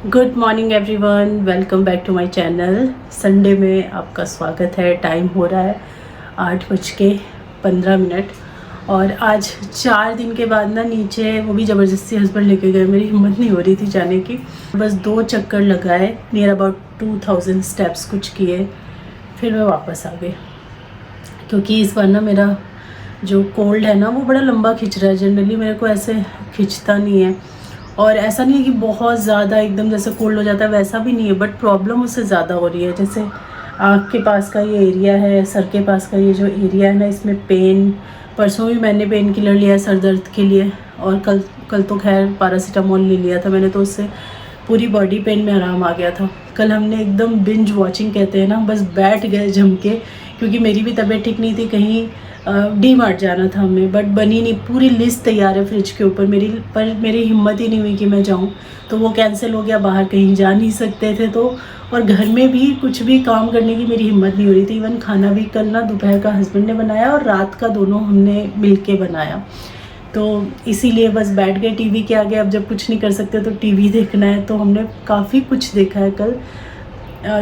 Good morning everyone, welcome back to my channel. Sunday में आपका स्वागत है। टाइम हो रहा है 8:15। और आज 4 दिन के बाद ना नीचे वो भी ज़बरदस्ती हस्बैंड लेके गए। मेरी हिम्मत नहीं हो रही थी जाने की। बस 2 चक्कर लगाए, नियर अबाउट 2000 स्टेप्स कुछ किए, फिर मैं वापस आ गई। क्योंकि इस बार ना मेरा जो कोल्ड है ना वो बड़ा लंबा खिंच रहा है। जनरली मेरे को ऐसे खिंचता नहीं है, और ऐसा नहीं है कि बहुत ज़्यादा एकदम जैसे कोल्ड हो जाता है वैसा भी नहीं है, बट प्रॉब्लम उससे ज़्यादा हो रही है। जैसे आँख के पास का ये एरिया है, सर के पास का ये जो एरिया है ना, इसमें पेन। परसों भी मैंने पेन किलर लिया है सर दर्द के लिए, और कल तो खैर पैरासीटामोल ले लिया था मैंने, तो उससे पूरी बॉडी पेन में आराम आ गया था। कल हमने एकदम बिंज वॉचिंग कहते हैं ना, बस बैठ गए जम के, क्योंकि मेरी भी तबीयत ठीक नहीं थी। कहीं डी मार्ट जाना था हमें, बट बनी नहीं। पूरी लिस्ट तैयार है फ्रिज के ऊपर मेरी हिम्मत ही नहीं हुई कि मैं जाऊं, तो वो कैंसिल हो गया। बाहर कहीं जा नहीं सकते थे तो, और घर में भी कुछ भी काम करने की मेरी हिम्मत नहीं हो रही थी। इवन खाना भी कल ना दोपहर का हस्बैंड ने बनाया और रात का दोनों हमने मिल के बनाया, तो इसीलिए बस बैठ गए टीवी के आगे। अब जब कुछ नहीं कर सकते तो टीवी देखना है, तो हमने काफ़ी कुछ देखा है कल।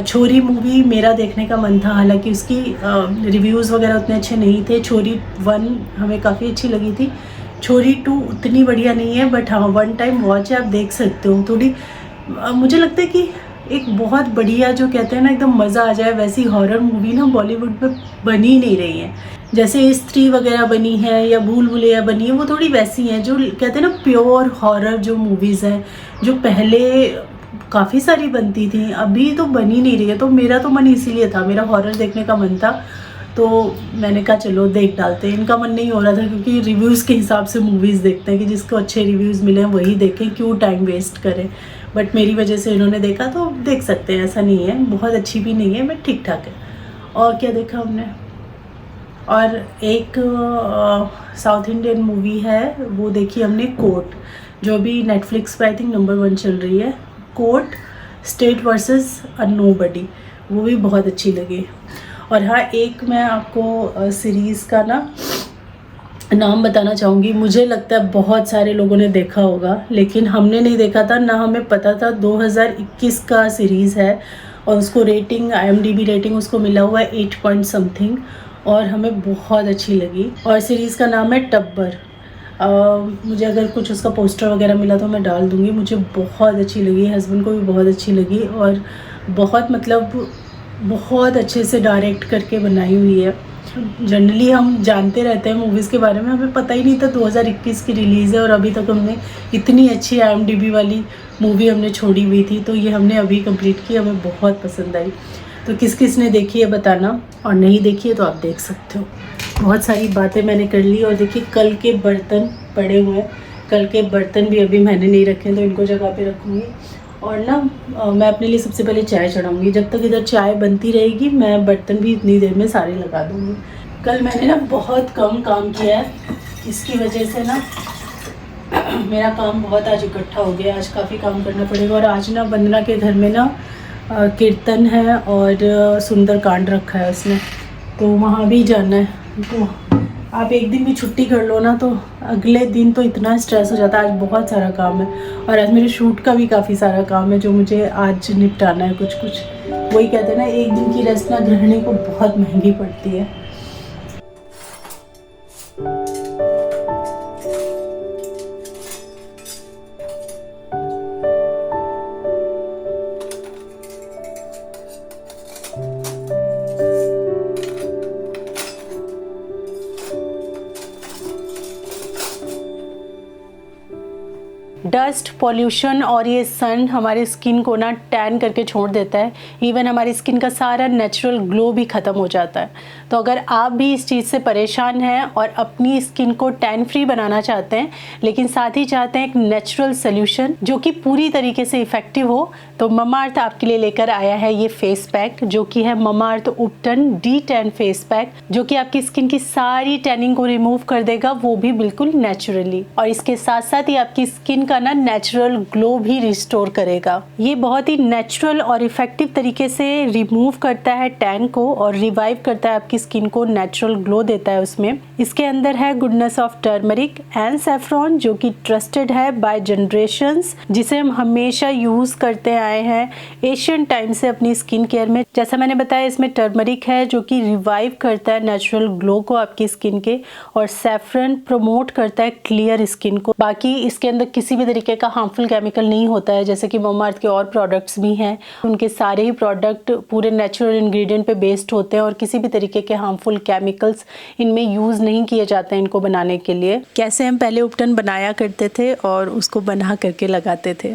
छोरी मूवी मेरा देखने का मन था, हालांकि उसकी रिव्यूज़ वगैरह उतने अच्छे नहीं थे। छोरी 1 हमें काफ़ी अच्छी लगी थी, छोरी 2 उतनी बढ़िया नहीं है, बट हाँ 1 टाइम वॉच है, आप देख सकते हो। थोड़ी मुझे लगता है कि एक बहुत बढ़िया, जो कहते हैं ना एकदम मज़ा आ जाए, वैसी हॉरर मूवी ना बॉलीवुड में बनी नहीं रही है। जैसे स्त्री वगैरह बनी है या भूल भुलैया बनी है, वो थोड़ी वैसी हैं, जो कहते हैं ना प्योर हॉरर जो मूवीज़ हैं, जो पहले काफ़ी सारी बनती थी, अभी तो बनी नहीं रही है। तो मेरा तो मन इसीलिए था, मेरा हॉरर देखने का मन था, तो मैंने कहा चलो देख डालते हैं। इनका मन नहीं हो रहा था, क्योंकि रिव्यूज़ के हिसाब से मूवीज़ देखते हैं कि जिसको अच्छे रिव्यूज़ मिले वही देखें, क्यों टाइम वेस्ट करें। बट मेरी वजह से इन्होंने देखा, तो देख सकते हैं, ऐसा नहीं है बहुत अच्छी भी नहीं है, बट ठीक ठाक है। और क्या देखा हमने, और एक साउथ इंडियन मूवी है वो देखी हमने, कोर्ट, जो भी नेटफ्लिक्स पे आई थिंक नंबर 1 चल रही है। कोर्ट स्टेट वर्सेस अ नोबडी, वो भी बहुत अच्छी लगी। और हाँ, एक मैं आपको सीरीज़ का ना नाम बताना चाहूँगी। मुझे लगता है बहुत सारे लोगों ने देखा होगा, लेकिन हमने नहीं देखा था ना, हमें पता था। 2021 का सीरीज़ है, और उसको रेटिंग IMDb रेटिंग उसको मिला हुआ है 8 पॉइंट समथिंग, और हमें बहुत अच्छी लगी। और सीरीज़ का नाम है टब्बर। मुझे अगर कुछ उसका पोस्टर वगैरह मिला तो मैं डाल दूँगी। मुझे बहुत अच्छी लगी, हस्बैंड को भी बहुत अच्छी लगी, और बहुत मतलब बहुत अच्छे से डायरेक्ट करके बनाई हुई है। जनरली हम जानते रहते हैं मूवीज़ के बारे में, हमें पता ही नहीं था 2021 की रिलीज़ है, और अभी तक हमने इतनी अच्छी IMDb वाली मूवी हमने छोड़ी हुई थी। तो ये हमने अभी कंप्लीट की, हमें बहुत पसंद आई। तो किस किस ने देखी है बताना, और नहीं देखी है तो आप देख सकते हो। बहुत सारी बातें मैंने कर ली। और देखिए कल के बर्तन पड़े हुए हैं, कल के बर्तन भी अभी मैंने नहीं रखे, तो इनको जगह पे रखूँगी। और ना मैं अपने लिए सबसे पहले चाय चढ़ाऊँगी। जब तक इधर चाय बनती रहेगी, मैं बर्तन भी इतनी देर में सारे लगा दूँगी। कल मैंने ना बहुत कम काम किया है, इसकी वजह से ना मेरा काम बहुत आज इकट्ठा हो गया। आज काफ़ी काम करना पड़ेगा। और आज ना वंदना के घर में ना कीर्तन है, और सुंदरकांड रखा है उसने, तो वहाँ भी जाना है। तो आप एक दिन भी छुट्टी कर लो ना, तो अगले दिन तो इतना स्ट्रेस हो जाता है। आज बहुत सारा काम है, और आज मेरे शूट का भी काफ़ी सारा काम है, जो मुझे आज निपटाना है कुछ कुछ। वही कहते हैं ना, एक दिन की रेस्ट ना गृहिणी को बहुत महंगी पड़ती है। डस्ट पॉल्यूशन और ये सन हमारे स्किन को ना टैन करके छोड़ देता है। इवन हमारी स्किन का सारा नेचुरल ग्लो भी ख़त्म हो जाता है। तो अगर आप भी इस चीज़ से परेशान हैं और अपनी स्किन को टैन फ्री बनाना चाहते हैं, लेकिन साथ ही चाहते हैं एक नेचुरल सोल्यूशन जो कि पूरी तरीके से इफ़ेक्टिव हो, तो ममाअर्थ आपके लिए लेकर आया है ये फेस पैक, जो कि है ममाअर्थ उपटन D10 फेस पैक, जो कि आपकी स्किन की सारी टैनिंग को रिमूव कर देगा, वो भी बिल्कुल नेचुरली। और इसके साथ साथ ही आपकी स्किन का ना नेचुरल ग्लो भी रिस्टोर करेगा। ये बहुत ही नेचुरल और इफेक्टिव तरीके से रिमूव करता है टैन को और रिवाइव करता है आपकी स्किन को, नेचुरल ग्लो देता है उसमें। इसके अंदर है goodness of turmeric and saffron, जो कि ट्रस्टेड है बाय जनरेशंस, जिसे हम हमेशा यूज करते आए हैं एशियन टाइम से अपनी स्किन केयर में। जैसा मैंने बताया, इसमें टर्मरिक है जो कि रिवाइव करता है नेचुरल ग्लो को आपकी स्किन के, और सैफरन प्रमोट करता है क्लियर स्किन को। बाकी इसके अंदर किसी भी तरीके का हार्मफुल केमिकल नहीं होता है, जैसे कि ममाअर्थ के और प्रोडक्ट्स भी हैं, उनके सारे ही प्रोडक्ट पूरे नेचुरल इंग्रेडिएंट पे बेस्ड होते हैं और किसी भी तरीके के हार्मफुल केमिकल्स इनमें यूज़ नहीं किए जाते हैं इनको बनाने के लिए। कैसे हम पहले उपटन बनाया करते थे और उसको बना करके लगाते थे,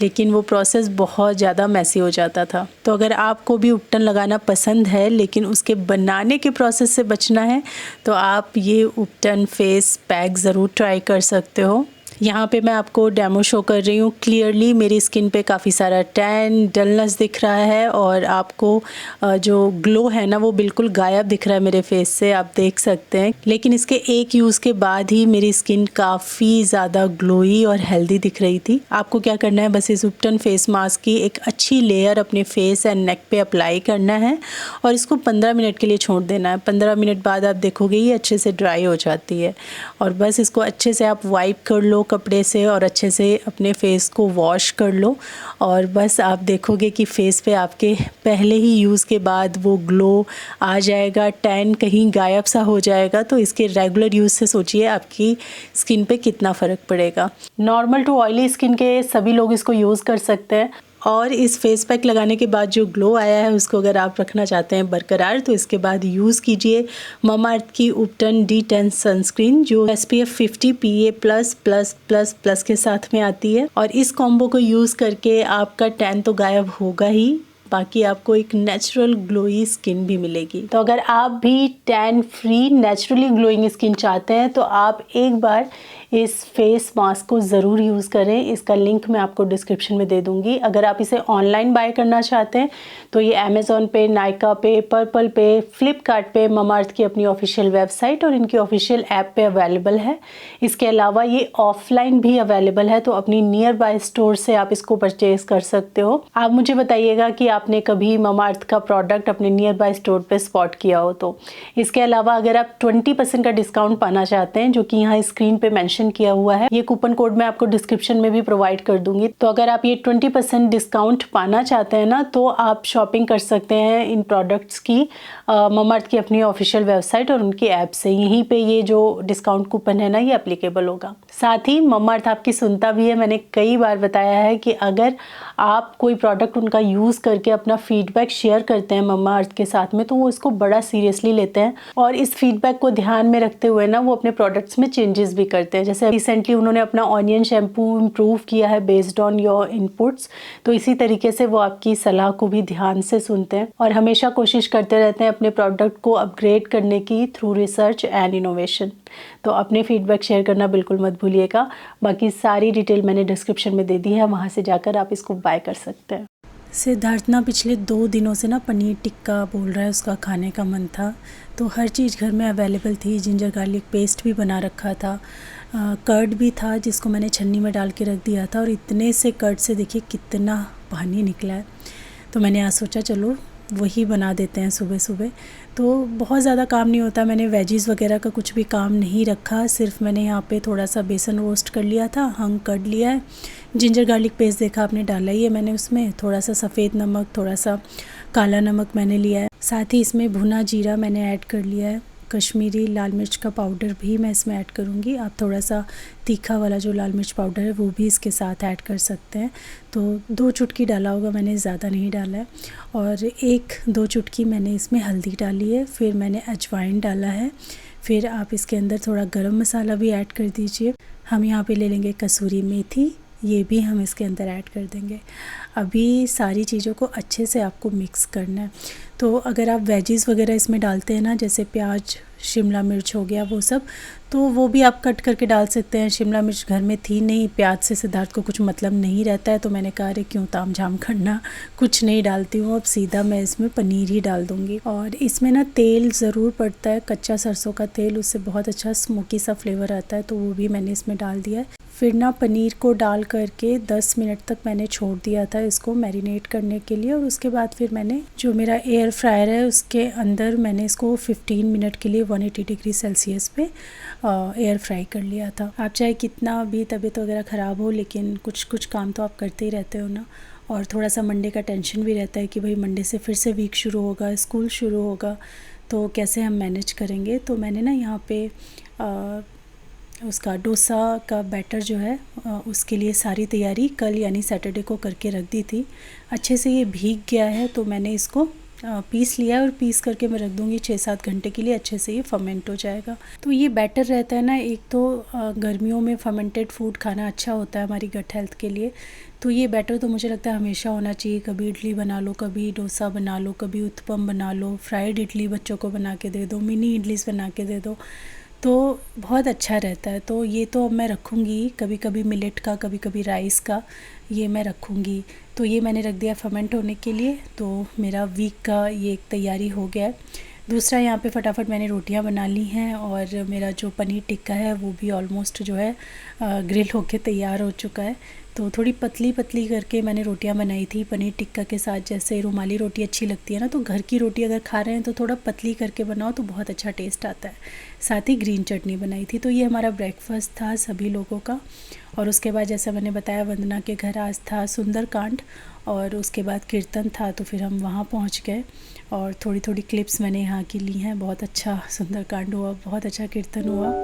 लेकिन वो प्रोसेस बहुत ज़्यादा मैसी हो जाता था। तो अगर आपको भी उपटन लगाना पसंद है लेकिन उसके बनाने के प्रोसेस से बचना है, तो आप ये उपटन फेस पैक ज़रूर ट्राई कर सकते हो। यहाँ पे मैं आपको डेमो शो कर रही हूँ। क्लियरली मेरी स्किन पे काफ़ी सारा टैन, डलनेस दिख रहा है और आपको जो ग्लो है ना वो बिल्कुल गायब दिख रहा है मेरे फेस से, आप देख सकते हैं। लेकिन इसके एक यूज़ के बाद ही मेरी स्किन काफ़ी ज़्यादा ग्लोई और हेल्दी दिख रही थी। आपको क्या करना है, बस इस उपटन फेस मास्क की एक अच्छी लेयर अपने फेस एंड नेक पे अप्लाई करना है और इसको 15 मिनट के लिए छोड़ देना है। 15 मिनट बाद आप देखोगे ये अच्छे से ड्राई हो जाती है और बस इसको अच्छे से आप वाइप कर लो कपड़े से और अच्छे से अपने फेस को वॉश कर लो और बस आप देखोगे कि फेस पे आपके पहले ही यूज़ के बाद वो ग्लो आ जाएगा, टैन कहीं गायब सा हो जाएगा। तो इसके रेगुलर यूज़ से सोचिए आपकी स्किन पे कितना फ़र्क पड़ेगा। नॉर्मल टू ऑयली स्किन के सभी लोग इसको यूज़ कर सकते हैं और इस फेस पैक लगाने के बाद जो ग्लो आया है उसको अगर आप रखना चाहते हैं बरकरार, तो इसके बाद यूज़ कीजिए ममाअर्थ की उपटन D10 सनस्क्रीन, जो SPF 50 PA++++ के साथ में आती है। और इस कॉम्बो को यूज़ करके आपका टैन तो गायब होगा ही, बाकी आपको एक नेचुरल ग्लोई स्किन भी मिलेगी। तो अगर आप भी tan free naturally glowing skin चाहते हैं तो आप एक बार इस फेस मास्क को ज़रूर यूज़ करें। इसका लिंक मैं आपको डिस्क्रिप्शन में दे दूँगी। अगर आप इसे ऑनलाइन बाय करना चाहते हैं तो ये अमेज़ॉन पे, नायका पे, पर्पल पे, फ्लिपकार्ट पे, ममाअर्थ की अपनी ऑफिशियल वेबसाइट और इनकी ऑफिशियल ऐप पे अवेलेबल है। इसके अलावा ये ऑफलाइन भी अवेलेबल है, तो अपनी नियर बाय स्टोर से आप इसको परचेज़ कर सकते हो। आप मुझे बताइएगा कि आपने कभी ममाअर्थ का प्रोडक्ट अपने नियर बाय स्टोर पे स्पॉट किया हो तो। इसके अलावा अगर आप 20% का डिस्काउंट पाना चाहते हैं, जो कि यहाँ स्क्रीन पे मेंशन किया हुआ है, ये कूपन कोड मैं आपको डिस्क्रिप्शन में भी प्रोवाइड कर दूंगी। तो अगर आप ये 20% डिस्काउंट पाना चाहते हैं ना, तो आप शॉपिंग कर सकते हैं इन प्रोडक्ट्स की ममाअर्थ की अपनी ऑफिशियल वेबसाइट और उनकी ऐप से। यहीं पे ये जो डिस्काउंट कूपन है ना, ये एप्लीकेबल होगा। साथ ही ममाअर्थ आपकी सुनता भी है। मैंने कई बार बताया है कि अगर आप कोई प्रोडक्ट उनका यूज़ करके अपना फीडबैक शेयर करते हैं ममाअर्थ के साथ में, तो वो इसको बड़ा सीरियसली लेते हैं और इस फीडबैक को ध्यान में रखते हुए ना वो अपने प्रोडक्ट्स में चेंजेस भी करते हैं। जैसे रिसेंटली उन्होंने अपना ऑनियन शैम्पू इम्प्रूव किया है बेस्ड ऑन योर इनपुट्स, तो इसी तरीके से वो आपकी सलाह को भी ध्यान से सुनते हैं और हमेशा कोशिश करते रहते हैं अपने प्रोडक्ट को अपग्रेड करने की थ्रू रिसर्च एंड इनोवेशन। तो अपने फीडबैक शेयर करना बिल्कुल मत भूलिएगा। बाकी सारी डिटेल मैंने डिस्क्रिप्शन में दे दी है, वहाँ से जाकर आप इसको बाय कर सकते हैं। सिद्धार्थ ना पिछले 2 दिनों से ना पनीर टिक्का बोल रहा है, उसका खाने का मन था। तो हर चीज़ घर में अवेलेबल थी। जिंजर गार्लिक पेस्ट भी बना रखा था, कर्ड भी था जिसको मैंने छन्नी में डाल के रख दिया था और इतने से कर्ड से देखिए कितना पानी निकला है। तो मैंने आज सोचा चलो वही बना देते हैं सुबह सुबह। तो बहुत ज़्यादा काम नहीं होता, मैंने वेजीज़ वगैरह का कुछ भी काम नहीं रखा, सिर्फ मैंने यहाँ पे थोड़ा सा बेसन रोस्ट कर लिया था, हंग कर लिया है। जिंजर गार्लिक पेस्ट देखा आपने डाला ही है मैंने उसमें, थोड़ा सा सफ़ेद नमक, थोड़ा सा काला नमक मैंने लिया है। साथ ही इसमें भुना जीरा मैंने ऐड कर लिया है। कश्मीरी लाल मिर्च का पाउडर भी मैं इसमें ऐड करूँगी। आप थोड़ा सा तीखा वाला जो लाल मिर्च पाउडर है वो भी इसके साथ ऐड कर सकते हैं। तो 2 चुटकी डाला होगा मैंने, ज़्यादा नहीं डाला है। और 1-2 चुटकी मैंने इसमें हल्दी डाली है, फिर मैंने अजवाइन डाला है। फिर आप इसके अंदर थोड़ा गरम मसाला भी ऐड कर दीजिए। हम यहाँ पे ले लेंगे कसूरी मेथी, ये भी हम इसके अंदर ऐड कर देंगे। अभी सारी चीज़ों को अच्छे से आपको मिक्स करना है। तो अगर आप वेजीज़ वगैरह इसमें डालते हैं ना, जैसे प्याज, शिमला मिर्च हो गया वो सब, तो वो भी आप कट करके डाल सकते हैं। शिमला मिर्च घर में थी नहीं, प्याज से सिद्धार्थ को कुछ मतलब नहीं रहता है, तो मैंने कहा अरे क्यों ताम झाम करना, कुछ नहीं डालती हूँ। अब सीधा मैं इसमें पनीर ही डाल दूँगी। और इसमें ना तेल ज़रूर पड़ता है, कच्चा सरसों का तेल, उससे बहुत अच्छा स्मोकी सा फ्लेवर आता है, तो वो भी मैंने इसमें डाल दिया है। फिर ना पनीर को डाल करके 10 मिनट तक मैंने छोड़ दिया था इसको मैरिनेट करने के लिए। और उसके बाद फिर मैंने जो मेरा एयर फ्रायर है उसके अंदर मैंने इसको 15 मिनट के लिए 180 डिग्री सेल्सियस पे एयर फ्राई कर लिया था। आप चाहे कितना भी तबीयत वगैरह ख़राब हो, लेकिन कुछ कुछ काम तो आप करते ही रहते हो ना। और थोड़ा सा मंडे का टेंशन भी रहता है कि भाई मंडे से फिर से वीक शुरू होगा, स्कूल शुरू होगा, तो कैसे हम मैनेज करेंगे। तो मैंने ना यहाँ पे उसका डोसा का बैटर जो है उसके लिए सारी तैयारी कल यानी सैटरडे को करके रख दी थी। अच्छे से ये भीग गया है तो मैंने इसको पीस लिया है और पीस करके मैं रख दूँगी 6-7 घंटे के लिए, अच्छे से ये फर्मेंट हो जाएगा। तो ये बैटर रहता है ना, एक तो गर्मियों में फर्मेंटेड फूड खाना अच्छा होता है हमारी गट हेल्थ के लिए। तो ये बैटर तो मुझे लगता है हमेशा होना चाहिए। कभी इडली बना लो, कभी डोसा बना लो, कभी उत्पम बना लो, फ्राइड इडली बच्चों को बना के दे दो, मिनी इडलीस बना के दे दो, तो बहुत अच्छा रहता है। तो ये तो अब मैं रखूँगी, कभी कभी मिलेट का, कभी कभी राइस का, ये मैं रखूँगी। तो ये मैंने रख दिया फर्मेंट होने के लिए। तो मेरा वीक का ये एक तैयारी हो गया है। दूसरा यहाँ पे फटाफट मैंने रोटियां बना ली हैं और मेरा जो पनीर टिक्का है वो भी ऑलमोस्ट जो है ग्रिल होके तैयार हो चुका है। तो थोड़ी पतली पतली करके मैंने रोटियां बनाई थी पनीर टिक्का के साथ। जैसे रुमाली रोटी अच्छी लगती है ना, तो घर की रोटी अगर खा रहे हैं तो थोड़ा पतली करके बनाओ तो बहुत अच्छा टेस्ट आता है। साथ ही ग्रीन चटनी बनाई थी। तो ये हमारा ब्रेकफास्ट था सभी लोगों का। और उसके बाद जैसा मैंने बताया, वंदना के घर आज था सुंदरकांड और उसके बाद कीर्तन था, तो फिर हम वहाँ पहुँच गए और थोड़ी थोड़ी क्लिप्स मैंने यहाँ की ली हैं। बहुत अच्छा सुंदरकांड हुआ, बहुत अच्छा कीर्तन हुआ।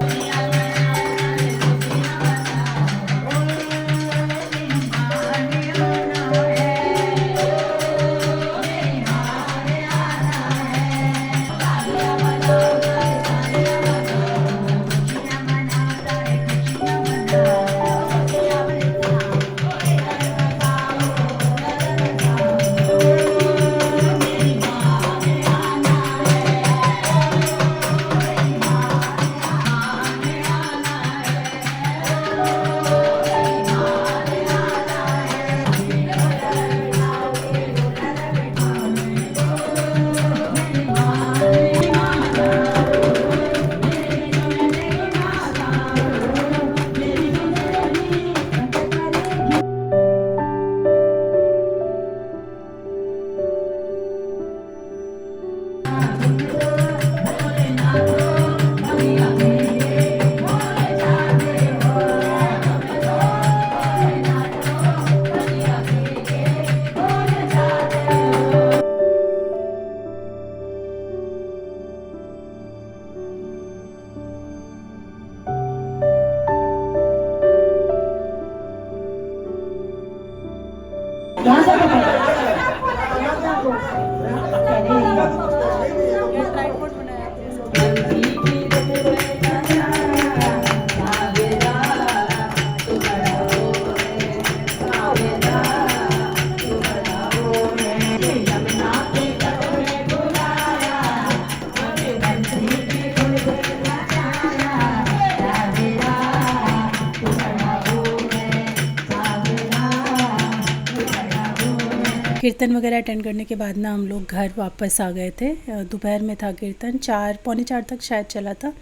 कीर्तन वगैरह अटेंड करने के बाद ना हम लोग घर वापस आ गए थे। दोपहर में था कीर्तन, 4-4:45 तक शायद चला था।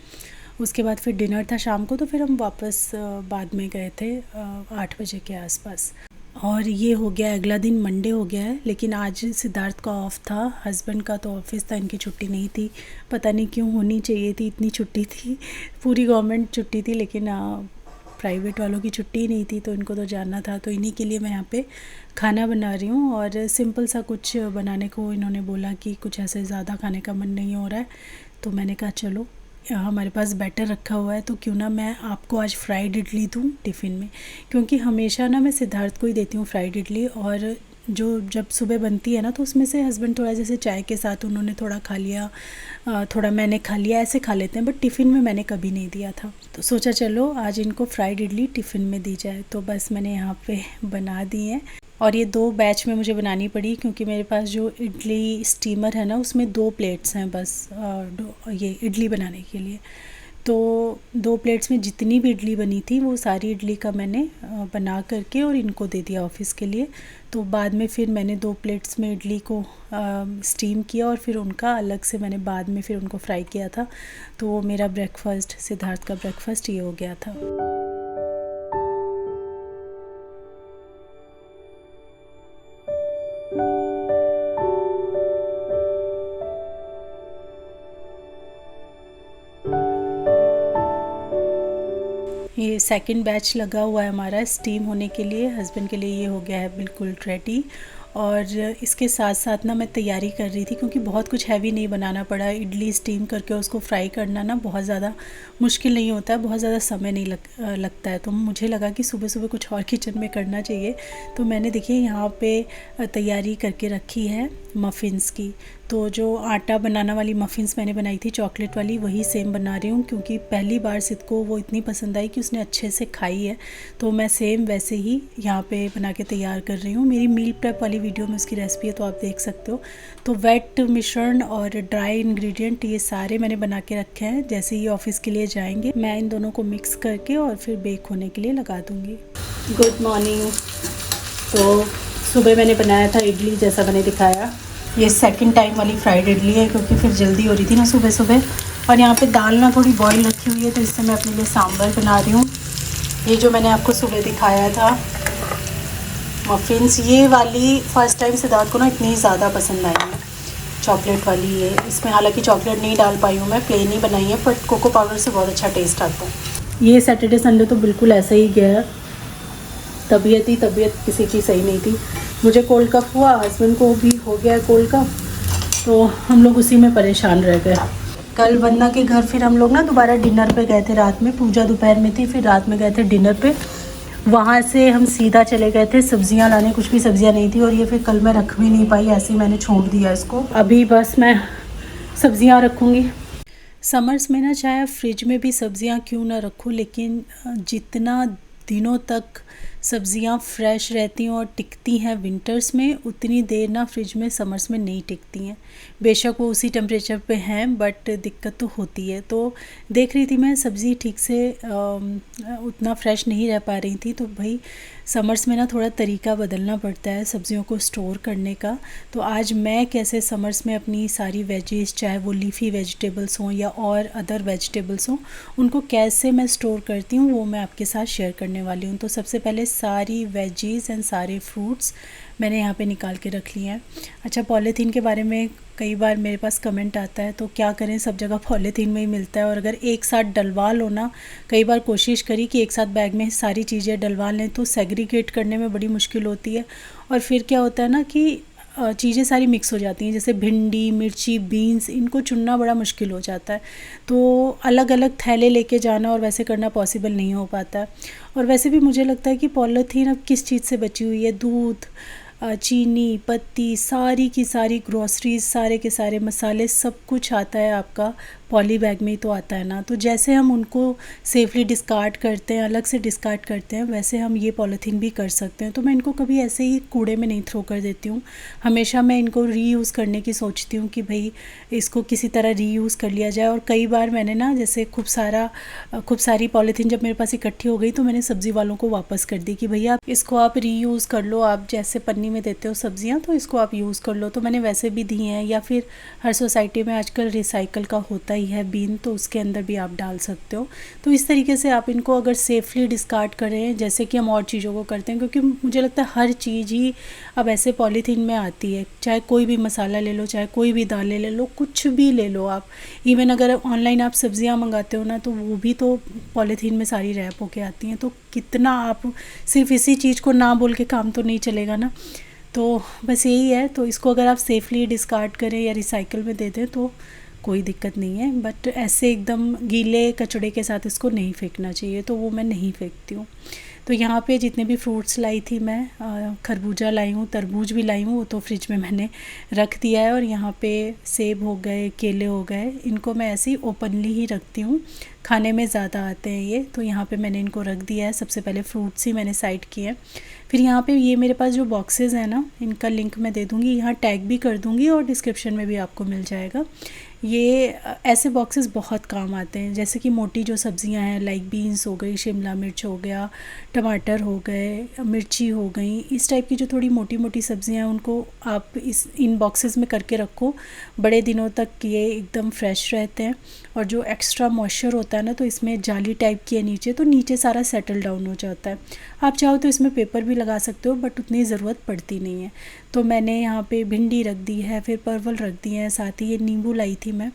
उसके बाद फिर डिनर था शाम को, तो फिर हम वापस बाद में गए थे 8 बजे के आसपास। और ये हो गया अगला दिन, मंडे हो गया है। लेकिन आज सिद्धार्थ का ऑफ था, हस्बैंड का तो ऑफिस था, इनकी छुट्टी नहीं थी। पता नहीं क्यों होनी चाहिए थी, इतनी छुट्टी थी, पूरी गवर्नमेंट छुट्टी थी, लेकिन प्राइवेट वालों की छुट्टी नहीं थी, तो इनको तो जाना था। तो इन्हीं के लिए मैं यहाँ पे खाना बना रही हूँ और सिंपल सा कुछ बनाने को इन्होंने बोला कि कुछ ऐसे ज़्यादा खाने का मन नहीं हो रहा है। तो मैंने कहा चलो हमारे पास बैटर रखा हुआ है, तो क्यों ना मैं आपको आज फ्राइड इडली दूँ टिफ़िन में। क्योंकि हमेशा ना मैं सिद्धार्थ को ही देती हूँ फ्राइड इडली, और जो जब सुबह बनती है ना तो उसमें से हस्बैंड थोड़ा जैसे चाय के साथ उन्होंने थोड़ा खा लिया, थोड़ा मैंने खा लिया, ऐसे खा लेते हैं। बट टिफ़िन में मैंने कभी नहीं दिया था, तो सोचा चलो आज इनको फ्राइड इडली टिफ़िन में दी जाए। तो बस मैंने यहाँ पे बना दी है। और ये 2 बैच में मुझे बनानी पड़ी, क्योंकि मेरे पास जो इडली स्टीमर है ना उसमें 2 प्लेट्स हैं बस ये इडली बनाने के लिए। तो 2 प्लेट्स में जितनी भी इडली बनी थी वो सारी इडली का मैंने बना करके और इनको दे दिया ऑफ़िस के लिए। तो बाद में फिर मैंने 2 प्लेट्स में इडली को स्टीम किया और फिर उनका अलग से मैंने बाद में फिर उनको फ्राई किया था। तो वो मेरा ब्रेकफास्ट, सिद्धार्थ का ब्रेकफास्ट ये हो गया था। सेकंड बैच लगा हुआ है हमारा स्टीम होने के लिए। हस्बैंड के लिए ये हो गया है बिल्कुल रेडी। और इसके साथ साथ ना मैं तैयारी कर रही थी क्योंकि बहुत कुछ हैवी नहीं बनाना पड़ा। इडली स्टीम करके उसको फ्राई करना ना बहुत ज़्यादा मुश्किल नहीं होता है, बहुत ज़्यादा समय नहीं लगता है। तो मुझे लगा कि सुबह सुबह कुछ और किचन में करना चाहिए। तो मैंने देखिए यहाँ पे तैयारी करके रखी है मफ़िन्स की। तो जो आटा बनाना वाली मफ़िन्स मैंने बनाई थी चॉकलेट वाली, वही सेम बना रही हूँ क्योंकि पहली बार सिद्ध को वो इतनी पसंद आई कि उसने अच्छे से खाई है। तो मैं सेम वैसे ही यहाँ पे बना के तैयार कर रही हूँ। मेरी मील प्रेप वाली वीडियो में उसकी रेसिपी है, तो आप देख सकते हो। तो वेट मिश्रण और ड्राई इंग्रेडिएंट ये सारे मैंने बना के रखे हैं। जैसे ही ऑफिस के लिए जाएंगे मैं इन दोनों को मिक्स करके और फिर बेक होने के लिए लगा दूँगी। Good morning. तो सुबह मैंने बनाया था इडली, जैसा मैंने दिखाया। ये सेकंड टाइम वाली फ्राइड इडली है क्योंकि फिर जल्दी हो रही थी ना सुबह सुबह। और यहाँ पे दाल ना थोड़ी बॉईल रखी हुई है, तो इससे मैं अपने लिए सांभर बना रही हूँ। ये जो मैंने आपको सुबह दिखाया था मफ़िन्स, ये वाली फ़र्स्ट टाइम सिद्धार्थ को ना इतनी ज़्यादा पसंद आई है, चॉकलेट वाली है। इसमें हालांकि चॉकलेट नहीं डाल पाई हूँ मैं, प्लेन ही बनाई है, बट कोको पाउडर से बहुत अच्छा टेस्ट आता है। ये सैटरडे संडे तो बिल्कुल ऐसा ही गया। तबीयत किसी की सही नहीं थी। मुझे कोल्ड कफ हुआ, हस्बैंड को भी हो गया कोल्ड कफ, तो हम लोग उसी में परेशान रह गए। कल वंदना के घर फिर हम लोग ना दोबारा डिनर पे गए थे। रात में पूजा दोपहर में थी, फिर रात में गए थे डिनर पे। वहाँ से हम सीधा चले गए थे सब्जियां लाने, कुछ भी सब्जियां नहीं थी। और ये फिर कल मैं रख भी नहीं पाई, ऐसे ही मैंने छोड़ दिया इसको। अभी बस मैं सब्जियां रखूँगी। समर्स में ना चाहे फ्रिज में भी सब्जियां क्यों ना रखूँ, लेकिन जितना दिनों तक सब्जियां फ्रेश रहती हैं और टिकती हैं विंटर्स में, उतनी देर ना फ्रिज में समर्स में नहीं टिकती हैं। बेशक वो उसी टेम्परेचर पे हैं, बट दिक्कत तो होती है। तो देख रही थी मैं सब्ज़ी ठीक से उतना फ्रेश नहीं रह पा रही थी। तो भाई समर्स में ना थोड़ा तरीका बदलना पड़ता है सब्जियों को स्टोर करने का। तो आज मैं कैसे समर्स में अपनी सारी वेजीज, चाहे वो लीफी वेजिटेबल्स हों या और अदर वेजिटेबल्स हों, उनको कैसे मैं स्टोर करती हूँ वो मैं आपके साथ शेयर करने वाली हूँ। तो सबसे पहले सारी वेजीज़ एंड सारे फ्रूट्स मैंने यहाँ पे निकाल के रख लिए हैं। अच्छा, पॉलीथीन के बारे में कई बार मेरे पास कमेंट आता है, तो क्या करें, सब जगह पॉलीथीन में ही मिलता है। और अगर एक साथ डलवा लो ना, कई बार कोशिश करी कि एक साथ बैग में सारी चीज़ें डलवा लें, तो सेग्रीगेट करने में बड़ी मुश्किल होती है। और फिर क्या होता है ना कि चीज़ें सारी मिक्स हो जाती हैं, जैसे भिंडी, मिर्ची, बीन्स, इनको चुनना बड़ा मुश्किल हो जाता है। तो अलग अलग थैले लेके जाना और वैसे करना पॉसिबल नहीं हो पाता है। और वैसे भी मुझे लगता है कि पॉलीथीन अब किस चीज़ से बची हुई है, दूध, चीनी, पत्ती, सारी की सारी ग्रॉसरीज, सारे के सारे मसाले, सब कुछ आता है आपका पॉली बैग में ही तो आता है ना। तो जैसे हम उनको सेफली डिस्कार्ड करते हैं, अलग से डिस्कार्ड करते हैं, वैसे हम ये पॉलीथीन भी कर सकते हैं। तो मैं इनको कभी ऐसे ही कूड़े में नहीं थ्रो कर देती हूँ। हमेशा मैं इनको रीयूज़ करने की सोचती हूँ कि भाई इसको किसी तरह रीयूज़ कर लिया जाए। और कई बार मैंने ना जैसे खूब सारी पॉलीथीन जब मेरे पास इकट्ठी हो गई, तो मैंने सब्ज़ी वालों को वापस कर दी कि भैया इसको आप रीयूज़ कर लो, आप जैसे पन्नी में देते हो सब्ज़ियाँ, तो इसको आप यूज़ कर लो। तो मैंने वैसे भी दी हैं, या फिर हर सोसाइटी में आजकल रिसाइकल का होता ही है बीन, तो उसके अंदर भी आप डाल सकते हो। तो इस तरीके से आप इनको अगर सेफली डिस्कार्ड करें, जैसे कि हम और चीज़ों को करते हैं, क्योंकि मुझे लगता है हर चीज़ ही अब ऐसे पॉलीथीन में आती है। चाहे कोई भी मसाला ले लो, चाहे कोई भी दालें ले लो, कुछ भी ले लो आप। इवन अगर ऑनलाइन आप सब्जियां मंगाते हो ना, तो वो भी तो पॉलीथीन में सारी रैप होके आती हैं। तो कितना आप सिर्फ इसी चीज़ को ना बोल के काम तो नहीं चलेगा ना। तो बस यही है। तो इसको अगर आप सेफली डिस्कार्ड करें या रिसाइकल में दे दें तो कोई दिक्कत नहीं है, बट ऐसे एकदम गीले कचड़े के साथ इसको नहीं फेंकना चाहिए, तो वो मैं नहीं फेंकती हूँ। तो यहाँ पे जितने भी फ्रूट्स लाई थी मैं, खरबूजा लाई हूँ, तरबूज भी लाई हूँ, वो तो फ्रिज में मैंने रख दिया है। और यहाँ पे सेब हो गए, केले हो गए, इनको मैं ऐसे ही ओपनली ही रखती हूँ, खाने में ज़्यादा आते हैं ये। तो यहाँ पे मैंने इनको रख दिया है। सबसे पहले फ्रूट्स ही मैंने साइड किए हैं। फिर यहाँ पे ये मेरे पास जो बॉक्सेस हैं ना, इनका लिंक मैं दे दूँगी, यहाँ टैग भी कर दूँगी और डिस्क्रिप्शन में भी आपको मिल जाएगा। ये ऐसे बॉक्सेस बहुत काम आते हैं, जैसे कि मोटी जो सब्जियां हैं, लाइक बीन्स हो गई, शिमला मिर्च हो गया, टमाटर हो गए, मिर्ची हो गई, इस टाइप की जो थोड़ी मोटी मोटी सब्जियां हैं, उनको आप इन बॉक्सेस में करके रखो। बड़े दिनों तक ये एकदम फ्रेश रहते हैं। और जो एक्स्ट्रा मॉइस्चर होता है ना, तो इसमें जाली टाइप की है नीचे, तो नीचे सारा सेटल डाउन हो जाता है। आप चाहो तो इसमें पेपर भी लगा सकते हो, बट उतनी ज़रूरत पड़ती नहीं है। तो मैंने यहाँ पे भिंडी रख दी है, फिर परवल रख दिए हैं, साथ ही ये नींबू लाई थी मैं,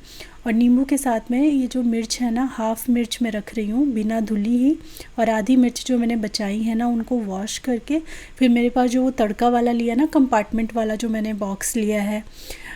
और नींबू के साथ में ये जो मिर्च है ना, हाफ़ मिर्च मैं रख रही हूँ बिना धुली ही, और आधी मिर्च जो मैंने बचाई है ना उनको वॉश करके, फिर मेरे पास जो वो तड़का वाला लिया ना, कंपार्टमेंट वाला जो मैंने बॉक्स लिया है,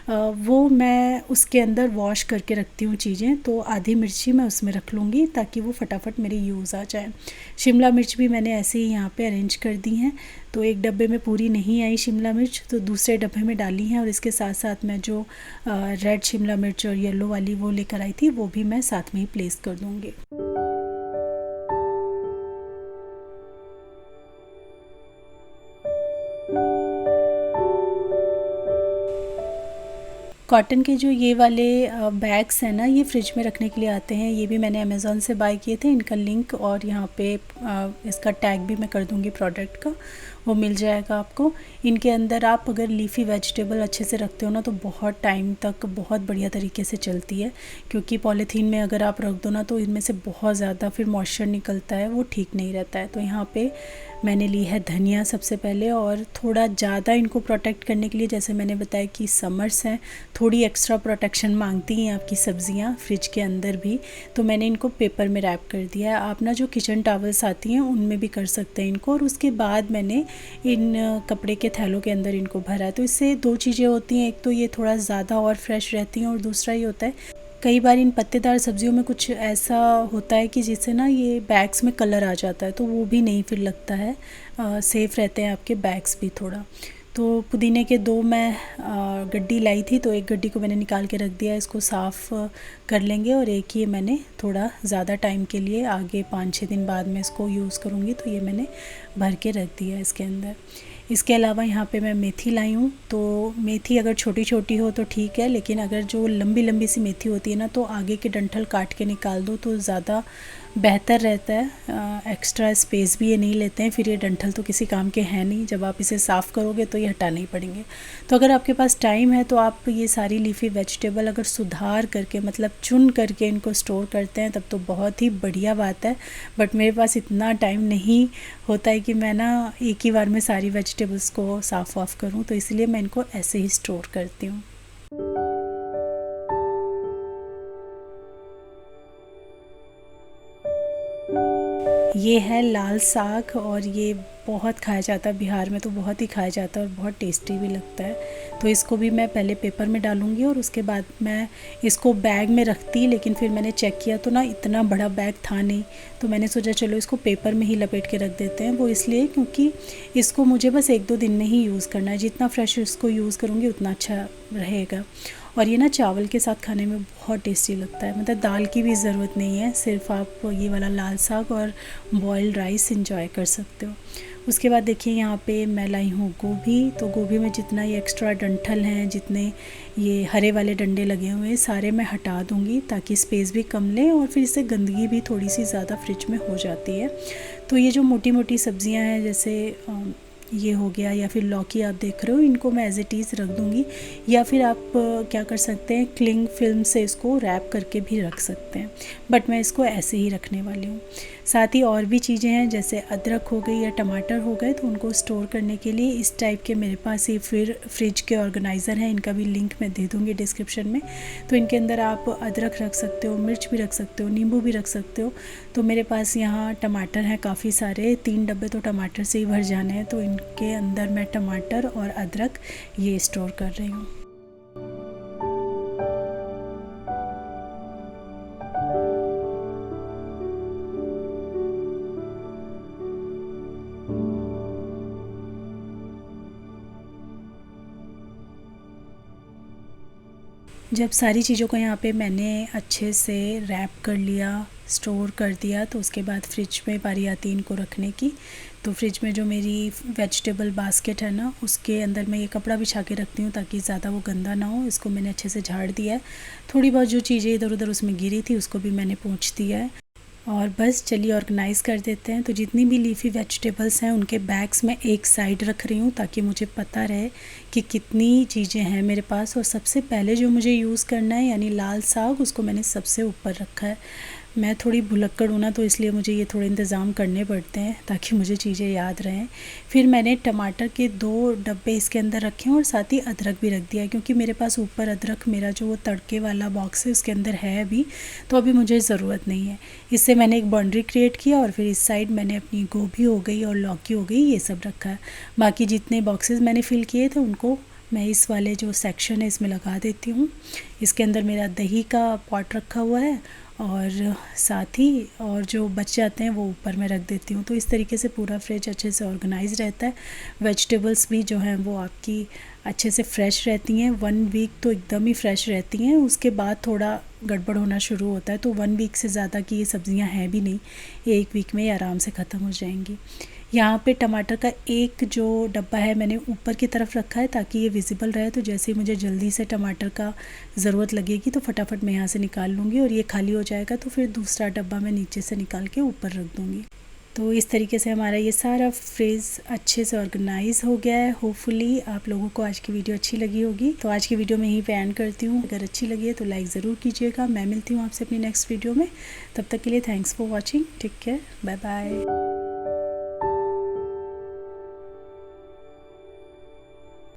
वो मैं उसके अंदर वॉश करके रखती हूँ चीज़ें। तो आधी मिर्ची मैं उसमें रख लूँगी ताकि वो फटाफट मेरी यूज़ आ जाए। शिमला मिर्च भी मैंने ऐसे ही यहाँ पे अरेंज कर दी हैं। तो एक डब्बे में पूरी नहीं आई शिमला मिर्च, तो दूसरे डब्बे में डाली हैं, और इसके साथ साथ मैं जो रेड शिमला मिर्च और येलो वाली वो लेकर आई थी वो भी मैं साथ में ही प्लेस कर दूँगी। कॉटन के जो ये वाले बैग्स हैं ना, ये फ्रिज में रखने के लिए आते हैं। ये भी मैंने अमेज़ॉन से बाय किए थे। इनका लिंक और यहाँ पे इसका टैग भी मैं कर दूँगी प्रोडक्ट का, वो मिल जाएगा आपको। इनके अंदर आप अगर लीफ़ी वेजिटेबल अच्छे से रखते हो ना तो बहुत टाइम तक बहुत बढ़िया तरीके से चलती है, क्योंकि पॉलीथीन में अगर आप रख दो ना तो इनमें से बहुत ज़्यादा फिर मॉइस्चर निकलता है, वो ठीक नहीं रहता है। तो यहाँ पे मैंने ली है धनिया सबसे पहले, और थोड़ा ज़्यादा इनको प्रोटेक्ट करने के लिए, जैसे मैंने बताया कि समर्स हैं, थोड़ी एक्स्ट्रा प्रोटेक्शन मांगती हैं आपकी सब्ज़ियाँ फ्रिज के अंदर भी, तो मैंने इनको पेपर में रैप कर दिया है। आप ना जो किचन टॉवल्स आती हैं उनमें भी कर सकते हैं इनको। और उसके बाद मैंने इन कपड़े के थैलों के अंदर इनको भरा है। तो इससे दो चीज़ें होती हैं, एक तो ये थोड़ा ज़्यादा और फ्रेश रहती हैं, और दूसरा ये होता है कई बार इन पत्तेदार सब्जियों में कुछ ऐसा होता है कि जिससे ना ये बैग्स में कलर आ जाता है, तो वो भी नहीं फिर लगता है। सेफ़ रहते हैं आपके बैग्स भी थोड़ा। तो पुदीने के दो मैं गड्डी लाई थी, तो एक गड्डी को मैंने निकाल के रख दिया, इसको साफ़ कर लेंगे। और एक ये मैंने थोड़ा ज़्यादा टाइम के लिए, आगे 5-6 दिन बाद मैं इसको यूज़ करूँगी, तो ये मैंने भर के रख दिया इसके अंदर। इसके अलावा यहाँ पे मैं मेथी लाई हूँ। तो मेथी अगर छोटी छोटी हो तो ठीक है, लेकिन अगर जो लंबी लंबी सी मेथी होती है ना, तो आगे के डंठल काट के निकाल दो तो ज़्यादा बेहतर रहता है। एक्स्ट्रा स्पेस भी ये नहीं लेते हैं, फिर ये डंठल तो किसी काम के हैं नहीं, जब आप इसे साफ़ करोगे तो ये हटाने ही पड़ेंगे। तो अगर आपके पास टाइम है तो आप ये सारी लीफी वेजिटेबल अगर सुधार करके, मतलब चुन करके इनको स्टोर करते हैं, तब तो बहुत ही बढ़िया बात है। बट मेरे पास इतना टाइम नहीं होता है कि मैं ना एक ही बार में सारी वेजिटेबल्स को साफ़ वाफ़ करूँ, तो इसलिए मैं इनको ऐसे ही स्टोर करती हूँ। ये है लाल साग, और ये बहुत खाया जाता है बिहार में, तो बहुत ही खाया जाता है और बहुत टेस्टी भी लगता है। तो इसको भी मैं पहले पेपर में डालूँगी, और उसके बाद मैं इसको बैग में रखती, लेकिन फिर मैंने चेक किया तो ना इतना बड़ा बैग था नहीं, तो मैंने सोचा चलो इसको पेपर में ही लपेट के रख देते हैं। वो इसलिए क्योंकि इसको मुझे बस 1-2 दिन में ही यूज़ करना है, जितना फ्रेश इसको यूज़ करूँगी उतना अच्छा रहेगा। और ये ना चावल के साथ खाने में बहुत टेस्टी लगता है, मतलब दाल की भी ज़रूरत नहीं है, सिर्फ आप ये वाला लाल साग और बॉइल्ड राइस एंजॉय कर सकते हो। उसके बाद देखिए यहाँ पे मैं लाई हूँ गोभी। तो गोभी में जितना ये एक्स्ट्रा डंठल हैं, जितने ये हरे वाले डंडे लगे हुए हैं, सारे मैं हटा दूँगी ताकि स्पेस भी कम ले, और फिर इससे गंदगी भी थोड़ी सी ज़्यादा फ्रिज में हो जाती है। तो ये जो मोटी मोटी सब्जियाँ हैं, जैसे ये हो गया, या फिर लौकी आप देख रहे हो, इनको मैं एज़ इट इज़ रख दूँगी, या फिर आप क्या कर सकते हैं, क्लिंग फिल्म से इसको रैप करके भी रख सकते हैं, बट मैं इसको ऐसे ही रखने वाली हूँ। साथ ही और भी चीज़ें हैं, जैसे अदरक हो गई या टमाटर हो गए, तो उनको स्टोर करने के लिए इस टाइप के मेरे पास ये फिर फ्रिज के ऑर्गेनाइज़र हैं, इनका भी लिंक मैं दे दूँगी डिस्क्रिप्शन में। तो इनके अंदर आप अदरक रख सकते हो, मिर्च भी रख सकते हो, नींबू भी रख सकते हो। तो मेरे पास यहाँ टमाटर हैं काफ़ी सारे, 3 डब्बे तो टमाटर से ही भर जाने हैं, तो इनके अंदर मैं टमाटर और अदरक ये स्टोर कर रही हूँ। जब सारी चीज़ों को यहाँ पे मैंने अच्छे से रैप कर लिया, स्टोर कर दिया, तो उसके बाद फ्रिज में बारी आती है इनको रखने की। तो फ्रिज में जो मेरी वेजिटेबल बास्केट है ना, उसके अंदर मैं ये कपड़ा बिछा के रखती हूँ ताकि ज़्यादा वो गंदा ना हो। इसको मैंने अच्छे से झाड़ दिया है, थोड़ी बहुत जो चीज़ें इधर उधर उसमें गिरी थी उसको भी मैंने पोंछ दिया है। और बस चलिए ऑर्गेनाइज़ कर देते हैं। तो जितनी भी लीफी वेजिटेबल्स हैं उनके बैग्स मैं एक साइड रख रही हूँ ताकि मुझे पता रहे कि कितनी चीज़ें हैं मेरे पास। और सबसे पहले जो मुझे यूज़ करना है, यानी लाल साग, उसको मैंने सबसे ऊपर रखा है। मैं थोड़ी भुलक्कड़ हूँ ना, तो इसलिए मुझे ये थोड़े इंतज़ाम करने पड़ते हैं ताकि मुझे चीज़ें याद रहें। फिर मैंने टमाटर के 2 डब्बे इसके अंदर रखे हैं और साथ ही अदरक भी रख दिया है, क्योंकि मेरे पास ऊपर अदरक मेरा जो वो तड़के वाला बॉक्स है उसके अंदर है अभी, तो अभी मुझे ज़रूरत नहीं है। इससे मैंने एक बाउंड्री क्रिएट किया और फिर इस साइड मैंने अपनी गोभी हो गई और लौकी हो गई, ये सब रखा है। बाकी जितने बॉक्सेस मैंने फ़िल किए थे उनको मैं इस वाले जो सेक्शन है इसमें लगा देती हूँ। इसके अंदर मेरा दही का पॉट रखा हुआ है और साथ ही और जो बच जाते हैं वो ऊपर में रख देती हूँ। तो इस तरीके से पूरा फ्रिज अच्छे से ऑर्गेनाइज रहता है। वेजिटेबल्स भी जो हैं वो आपकी अच्छे से फ्रेश रहती हैं। 1 वीक तो एकदम ही फ्रेश रहती हैं, उसके बाद थोड़ा गड़बड़ होना शुरू होता है। तो 1 वीक से ज़्यादा की ये सब्ज़ियाँ हैं भी नहीं, 1 वीक में ही आराम से ख़त्म हो जाएंगी। यहाँ पे टमाटर का एक जो डब्बा है मैंने ऊपर की तरफ रखा है ताकि ये विजिबल रहे, तो जैसे ही मुझे जल्दी से टमाटर का ज़रूरत लगेगी तो फटाफट मैं यहाँ से निकाल लूँगी और ये खाली हो जाएगा तो फिर दूसरा डब्बा मैं नीचे से निकाल के ऊपर रख दूँगी। तो इस तरीके से हमारा ये सारा फ्रिज अच्छे से ऑर्गेनाइज हो गया है। होपफुली आप लोगों को आज की वीडियो अच्छी लगी होगी। तो आज की वीडियो में यहीं पे एंड करती हूँ। अगर अच्छी लगी है तो लाइक ज़रूर कीजिएगा। मैं मिलती हूँ आपसे अपनी नेक्स्ट वीडियो में। तब तक के लिए thanks for watching. Take care, bye bye.